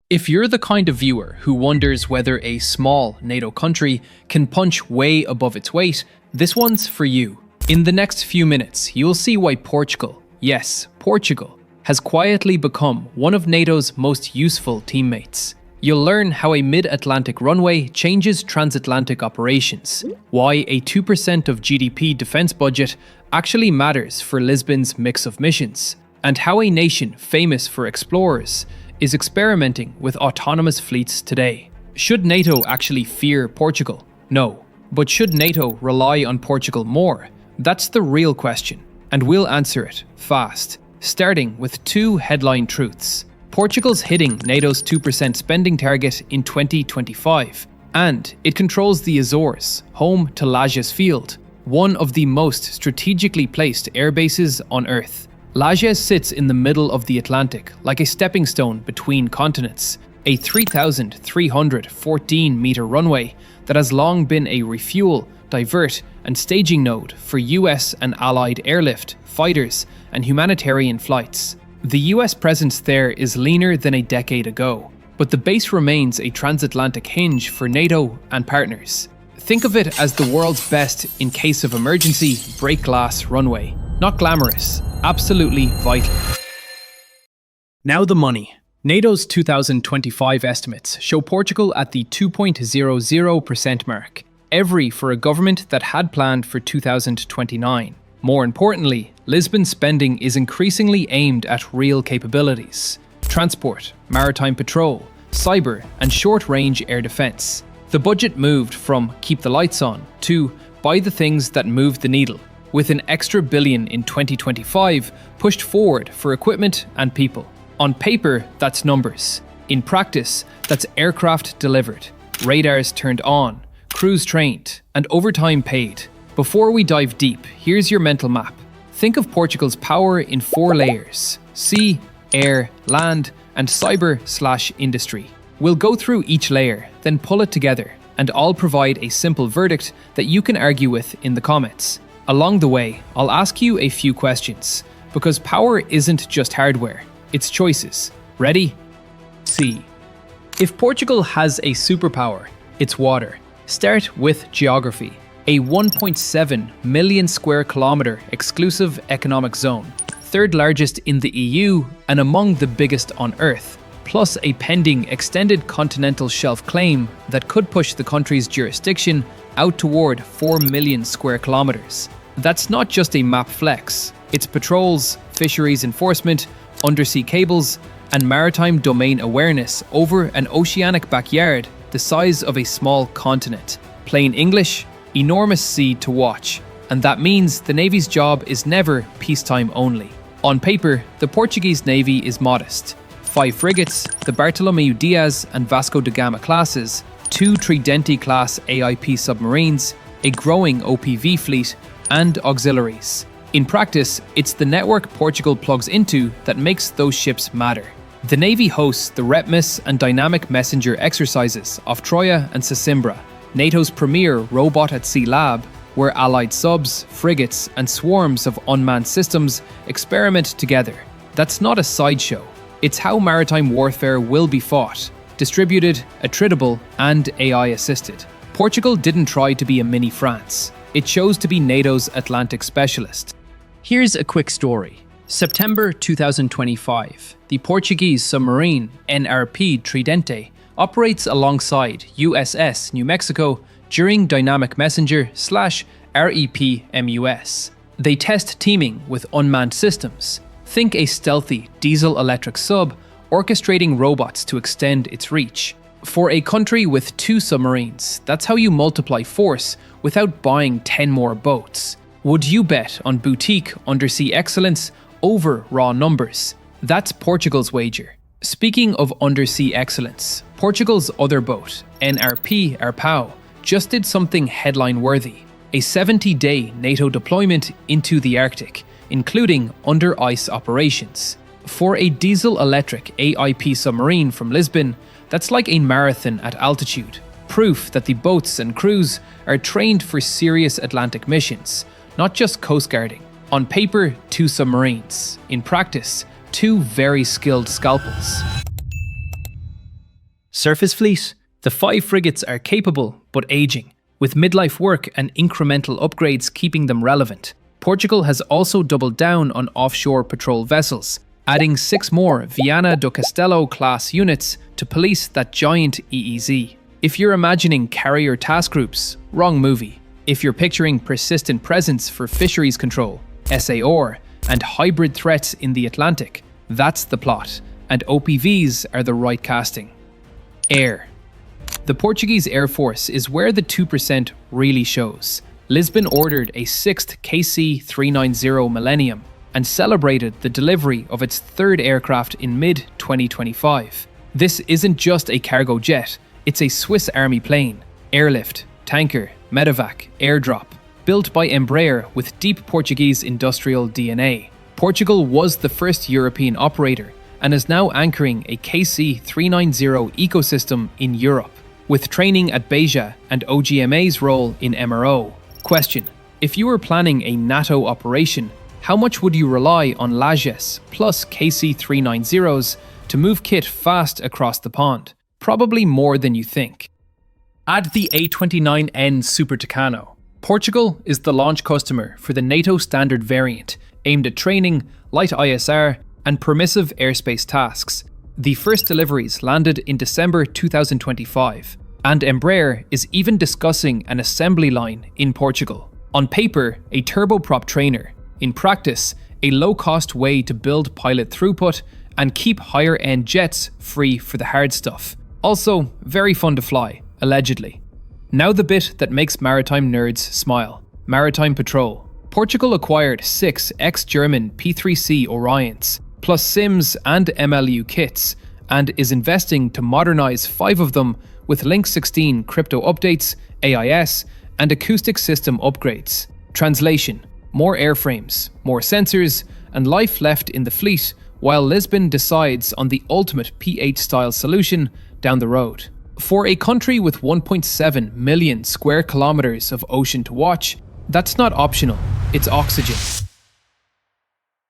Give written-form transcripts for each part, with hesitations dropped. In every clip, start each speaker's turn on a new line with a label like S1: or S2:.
S1: If you're the kind of viewer who wonders whether a small NATO country can punch way above its weight, this one's for you. In the next few minutes, you'll see why Portugal, yes, Portugal, has quietly become one of NATO's most useful teammates. You'll learn how a mid-Atlantic runway changes transatlantic operations, why a 2% of GDP defense budget actually matters for Lisbon's mix of missions, and how a nation famous for explorers is experimenting with autonomous fleets today. Should NATO actually fear Portugal? No. But should NATO rely on Portugal more? That's the real question, and we'll answer it fast, starting with two headline truths. Portugal's hitting NATO's 2% spending target in 2025, and it controls the Azores, home to Lajes field, one of the most strategically placed air bases on Earth. Lajes sits in the middle of the Atlantic, like a stepping stone between continents, a 3,314-meter runway that has long been a refuel, divert, and staging node for US and Allied airlift, fighters, and humanitarian flights. The US presence there is leaner than a decade ago, but the base remains a transatlantic hinge for NATO and partners. Think of it as the world's best in case of emergency break glass runway. Not glamorous, absolutely vital. Now the money. NATO's 2025 estimates show Portugal at the 2.00% mark, every for a government that had planned for 2029. More importantly, Lisbon's spending is increasingly aimed at real capabilities: transport, maritime patrol, cyber, and short-range air defense. The budget moved from keep the lights on to buy the things that move the needle, with an extra billion in 2025 pushed forward for equipment and people. On paper, that's numbers. In practice, that's aircraft delivered, radars turned on, crews trained, and overtime paid. Before we dive deep, here's your mental map. Think of Portugal's power in 4 layers: sea, air, land, and cyber/industry. We'll go through each layer, then pull it together, and I'll provide a simple verdict that you can argue with in the comments. Along the way, I'll ask you a few questions, because power isn't just hardware, it's choices. Ready? C. If Portugal has a superpower, it's water. Start with geography. A 1.7 million square kilometre exclusive economic zone, third largest in the EU and among the biggest on Earth, plus a pending extended continental shelf claim that could push the country's jurisdiction out toward 4 million square kilometres. That's not just a map flex, it's patrols, fisheries enforcement, undersea cables, and maritime domain awareness over an oceanic backyard the size of a small continent. Plain English, enormous sea to watch, and that means the Navy's job is never peacetime only. On paper, the Portuguese Navy is modest. 5 frigates, the Bartolomeu Dias and Vasco da Gama classes, 2 Tridente-class AIP submarines, a growing OPV fleet, and auxiliaries. In practice, it's the network Portugal plugs into that makes those ships matter. The Navy hosts the REPMIS and Dynamic Messenger exercises off Troia and Sesimbra, NATO's premier robot-at-sea lab, where Allied subs, frigates, and swarms of unmanned systems experiment together. That's not a sideshow. It's how maritime warfare will be fought: distributed, attritable, and AI-assisted. Portugal didn't try to be a mini France. It chose to be NATO's Atlantic specialist. Here's a quick story. September 2025, the Portuguese submarine NRP Tridente operates alongside USS New Mexico during Dynamic Messenger/REP MUS. They test teaming with unmanned systems. Think a stealthy diesel-electric sub orchestrating robots to extend its reach. For a country with 2 submarines, that's how you multiply force without buying 10 more boats. Would you bet on boutique undersea excellence over raw numbers? That's Portugal's wager. Speaking of undersea excellence, Portugal's other boat, NRP Arpao, just did something headline-worthy: a 70-day NATO deployment into the Arctic, including under-ice operations. For a diesel-electric AIP submarine from Lisbon, that's like a marathon at altitude. Proof that the boats and crews are trained for serious Atlantic missions, not just coastguarding. On paper, 2 submarines. In practice, 2 very skilled scalpels. Surface fleet. The 5 frigates are capable, but aging, with midlife work and incremental upgrades keeping them relevant. Portugal has also doubled down on offshore patrol vessels, adding 6 more Viana do Castelo class units to police that giant EEZ. If you're imagining carrier task groups, wrong movie. If you're picturing persistent presence for fisheries control, SAR, and hybrid threats in the Atlantic, that's the plot, and OPVs are the right casting. Air. The Portuguese Air Force is where the 2% really shows. Lisbon ordered a 6th KC-390 Millennium and celebrated the delivery of its 3rd aircraft in mid-2025. This isn't just a cargo jet, it's a Swiss Army plane, airlift, tanker, medevac, airdrop, built by Embraer with deep Portuguese industrial DNA. Portugal was the first European operator and is now anchoring a KC-390 ecosystem in Europe, with training at Beja and OGMA's role in MRO. Question: if you were planning a NATO operation, how much would you rely on Lajes plus KC-390s to move kit fast across the pond? Probably more than you think. Add the A29N Super Tucano. Portugal is the launch customer for the NATO standard variant, aimed at training, light ISR, and permissive airspace tasks. The first deliveries landed in December 2025, and Embraer is even discussing an assembly line in Portugal. On paper, a turboprop trainer. In practice, a low-cost way to build pilot throughput and keep higher-end jets free for the hard stuff. Also, very fun to fly, allegedly. Now the bit that makes maritime nerds smile. Maritime Patrol. Portugal acquired 6 ex-German P3C Orions, plus SIMs and MLU kits, and is investing to modernize 5 of them with Link 16 crypto updates, AIS, and acoustic system upgrades. Translation: more airframes, more sensors, and life left in the fleet while Lisbon decides on the ultimate P8-style solution down the road. For a country with 1.7 million square kilometers of ocean to watch, that's not optional, it's oxygen.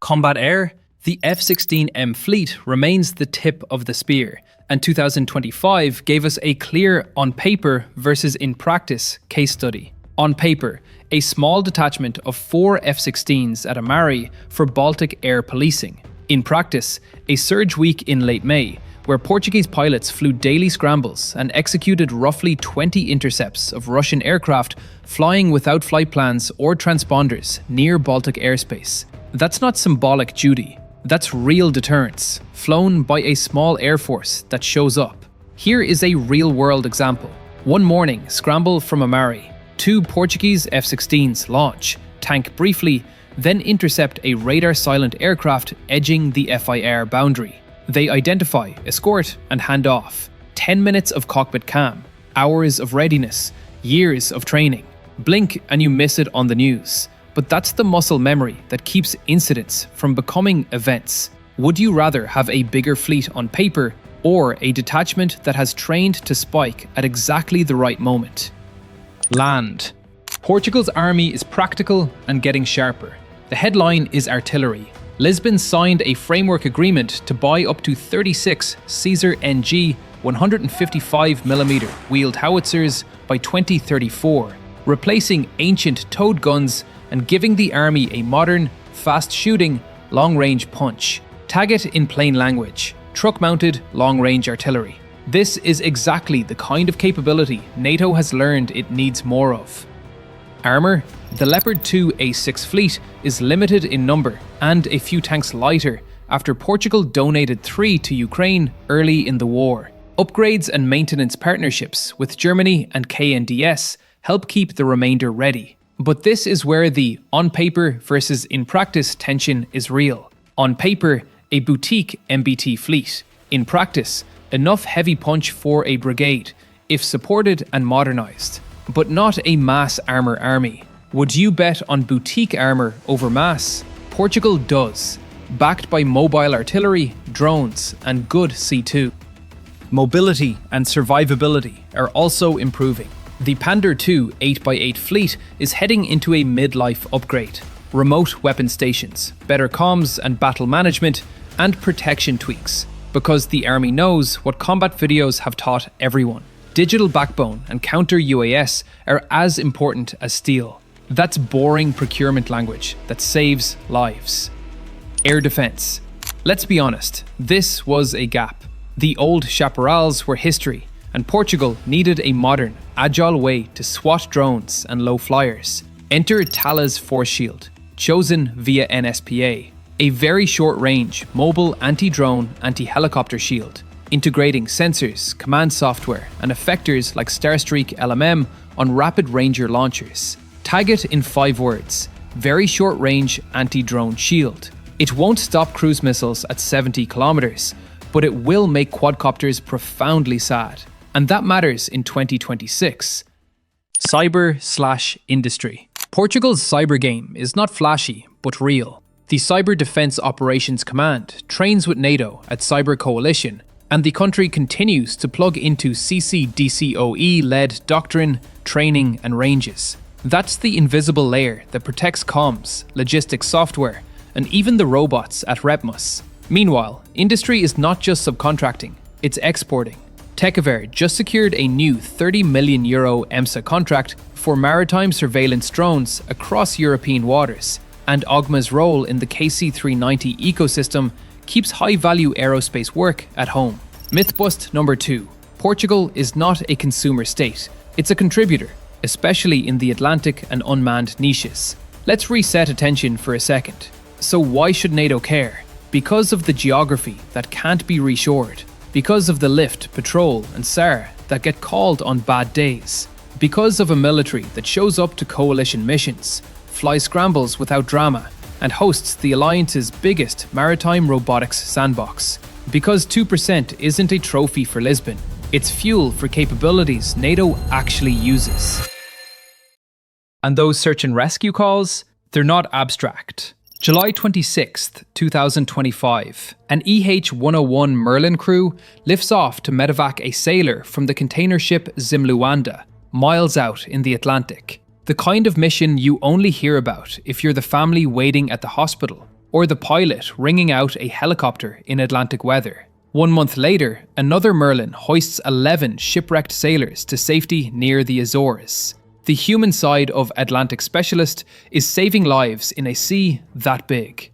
S1: Combat air. The F-16M fleet remains the tip of the spear, and 2025 gave us a clear on paper versus in practice case study. On paper, a small detachment of 4 F-16s at Amari for Baltic air policing. In practice, a surge week in late May, where Portuguese pilots flew daily scrambles and executed roughly 20 intercepts of Russian aircraft flying without flight plans or transponders near Baltic airspace. That's not symbolic duty. That's real deterrence, flown by a small air force that shows up. Here is a real-world example. One morning, scramble from Amari. 2 Portuguese F-16s launch, tank briefly, then intercept a radar-silent aircraft edging the FIR boundary. They identify, escort, and hand off. 10 minutes of cockpit cam, hours of readiness, years of training. Blink and you miss it on the news. But that's the muscle memory that keeps incidents from becoming events. Would you rather have a bigger fleet on paper or a detachment that has trained to spike at exactly the right moment? Land. Portugal's army is practical and getting sharper. The headline is artillery. Lisbon signed a framework agreement to buy up to 36 Caesar NG 155mm wheeled howitzers by 2034, replacing ancient towed guns and giving the army a modern, fast-shooting, long-range punch. Tag it in plain language: truck-mounted, long-range artillery. This is exactly the kind of capability NATO has learned it needs more of. Armour. The Leopard 2 A6 fleet is limited in number and a few tanks lighter after Portugal donated 3 to Ukraine early in the war. Upgrades and maintenance partnerships with Germany and KNDS help keep the remainder ready. But this is where the on-paper versus in-practice tension is real. On paper, a boutique MBT fleet. In practice, enough heavy punch for a brigade, if supported and modernised. But not a mass armour army. Would you bet on boutique armour over mass? Portugal does, backed by mobile artillery, drones, and good C2. Mobility and survivability are also improving. The Pandar 2 8x8 fleet is heading into a midlife upgrade. Remote weapon stations, better comms and battle management, and protection tweaks. Because the army knows what combat videos have taught everyone. Digital backbone and counter UAS are as important as steel. That's boring procurement language that saves lives. Air defense. Let's be honest, this was a gap. The old chaparrals were history, and Portugal needed a modern, agile way to swat drones and low flyers. Enter Thales Force Shield, chosen via NSPA, a very short-range, mobile anti-drone, anti-helicopter shield, integrating sensors, command software, and effectors like Starstreak LMM on Rapid Ranger launchers. Tag it in 5 words: very short-range anti-drone shield. It won't stop cruise missiles at 70 kilometers, but it will make quadcopters profoundly sad. And that matters in 2026. Cyber/industry. Portugal's cyber game is not flashy, but real. The Cyber Defense Operations Command trains with NATO at Cyber Coalition, and the country continues to plug into CCDCOE-led doctrine, training, and ranges. That's the invisible layer that protects comms, logistics software, and even the robots at Repmus. Meanwhile, industry is not just subcontracting, it's exporting. Tecaver just secured a new €30 million EMSA contract for maritime surveillance drones across European waters, and OGMA's role in the KC-390 ecosystem keeps high-value aerospace work at home. Mythbust number 2. Portugal is not a consumer state, it's a contributor, especially in the Atlantic and unmanned niches. Let's reset attention for a second. So why should NATO care? Because of the geography that can't be reshored. Because of the lift, patrol, and SAR that get called on bad days. Because of a military that shows up to coalition missions, flies scrambles without drama, and hosts the Alliance's biggest maritime robotics sandbox. Because 2% isn't a trophy for Lisbon, it's fuel for capabilities NATO actually uses. And those search and rescue calls? They're not abstract. July 26th, 2025, an EH-101 Merlin crew lifts off to medevac a sailor from the container ship Zimluanda, miles out in the Atlantic. The kind of mission you only hear about if you're the family waiting at the hospital, or the pilot ringing out a helicopter in Atlantic weather. 1 month later, another Merlin hoists 11 shipwrecked sailors to safety near the Azores. The human side of Atlantic Specialist is saving lives in a sea that big.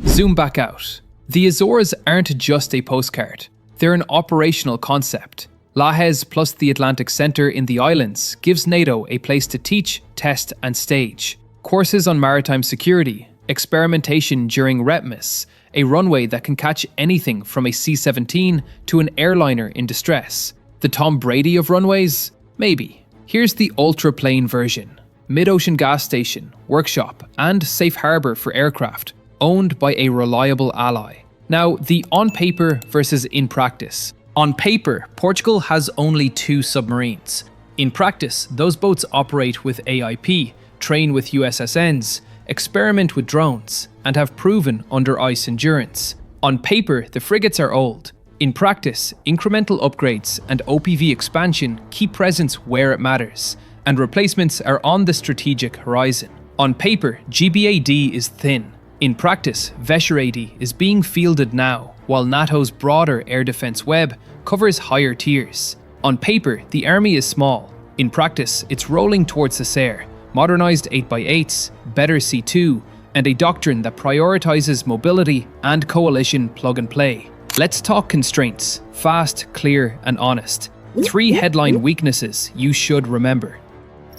S1: Zoom back out. The Azores aren't just a postcard. They're an operational concept. Lajes plus the Atlantic Centre in the islands gives NATO a place to teach, test and stage. Courses on maritime security, experimentation during Repmus, a runway that can catch anything from a C-17 to an airliner in distress. The Tom Brady of runways? Maybe. Here's the ultra-plain version. Mid-ocean gas station, workshop, and safe harbour for aircraft, owned by a reliable ally. Now, the on paper versus in practice. On paper, Portugal has only 2 submarines. In practice, those boats operate with AIP, train with USSNs, experiment with drones, and have proven under ice endurance. On paper, the frigates are old. In practice, incremental upgrades and OPV expansion keep presence where it matters, and replacements are on the strategic horizon. On paper, GBAD is thin. In practice, VESHRAD is being fielded now, while NATO's broader air defense web covers higher tiers. On paper, the army is small. In practice, it's rolling towards the SAR, modernized 8x8s, better C2, and a doctrine that prioritizes mobility and coalition plug-and-play. Let's talk constraints, fast, clear, and honest. 3 headline weaknesses you should remember.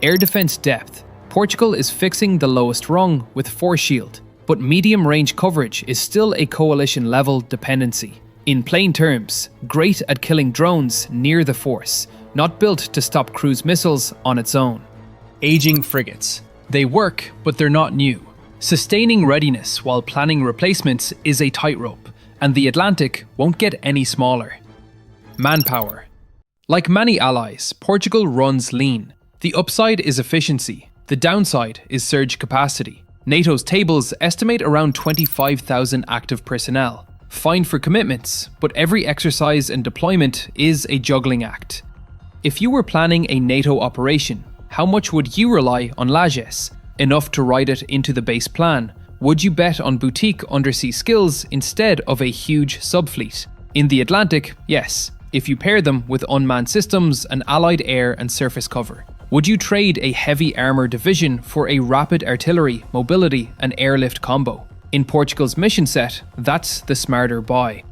S1: Air defense depth. Portugal is fixing the lowest rung with Force Shield, but medium-range coverage is still a coalition-level dependency. In plain terms, great at killing drones near the force, not built to stop cruise missiles on its own. Aging frigates. They work, but they're not new. Sustaining readiness while planning replacements is a tightrope, and the Atlantic won't get any smaller. Manpower. Like many allies, Portugal runs lean. The upside is efficiency, the downside is surge capacity. NATO's tables estimate around 25,000 active personnel. Fine for commitments, but every exercise and deployment is a juggling act. If you were planning a NATO operation, how much would you rely on Lajes? Enough to write it into the base plan? Would you bet on boutique undersea skills instead of a huge subfleet? In the Atlantic, yes, if you pair them with unmanned systems and allied air and surface cover. Would you trade a heavy armour division for a rapid artillery, mobility and airlift combo? In Portugal's mission set, that's the smarter buy.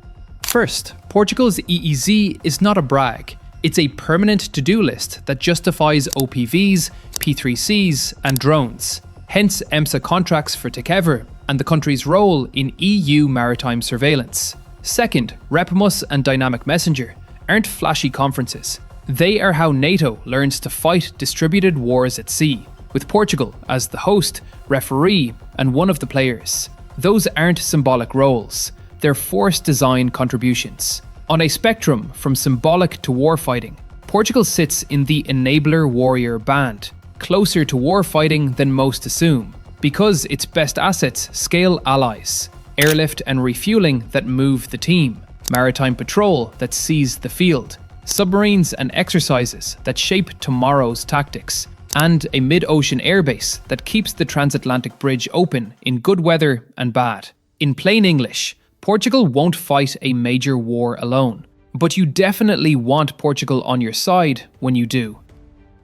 S1: First, Portugal's EEZ is not a brag. It's a permanent to-do list that justifies OPVs, P3Cs and drones. Hence EMSA contracts for Takever and the country's role in EU maritime surveillance. Second, Repimus and Dynamic Messenger aren't flashy conferences. They are how NATO learns to fight distributed wars at sea, with Portugal as the host, referee, and one of the players. Those aren't symbolic roles, they're force design contributions. On a spectrum from symbolic to warfighting, Portugal sits in the enabler warrior band, closer to warfighting than most assume, because its best assets scale allies, airlift and refueling that move the team, maritime patrol that sees the field, submarines and exercises that shape tomorrow's tactics, and a mid-ocean airbase that keeps the transatlantic bridge open in good weather and bad. In plain English, Portugal won't fight a major war alone, but you definitely want Portugal on your side when you do.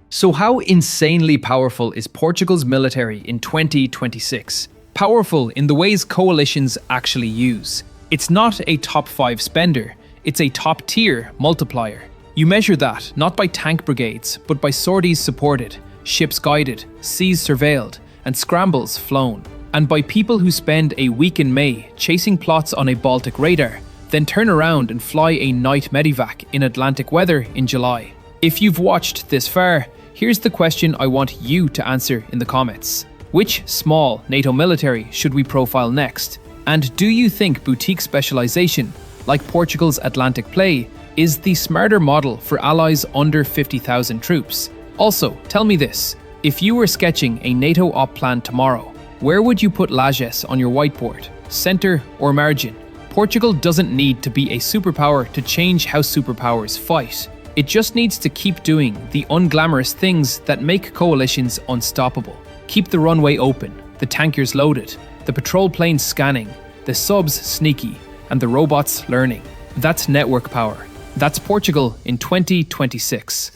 S1: So how insanely powerful is Portugal's military in 2026? Powerful in the ways coalitions actually use. It's not a top 5 spender, it's a top tier multiplier. You measure that not by tank brigades, but by sorties supported, ships guided, seas surveilled, and scrambles flown. And by people who spend a week in May chasing plots on a Baltic radar, then turn around and fly a night medevac in Atlantic weather in July. If you've watched this far, here's the question I want you to answer in the comments. Which small NATO military should we profile next? And do you think boutique specialization, like Portugal's Atlantic play, is the smarter model for allies under 50,000 troops? Also, tell me this, if you were sketching a NATO op plan tomorrow, where would you put Lajes on your whiteboard? Center or margin? Portugal doesn't need to be a superpower to change how superpowers fight. It just needs to keep doing the unglamorous things that make coalitions unstoppable. Keep the runway open, the tankers loaded, the patrol planes scanning, the subs sneaky, and the robots learning. That's network power. That's Portugal in 2026.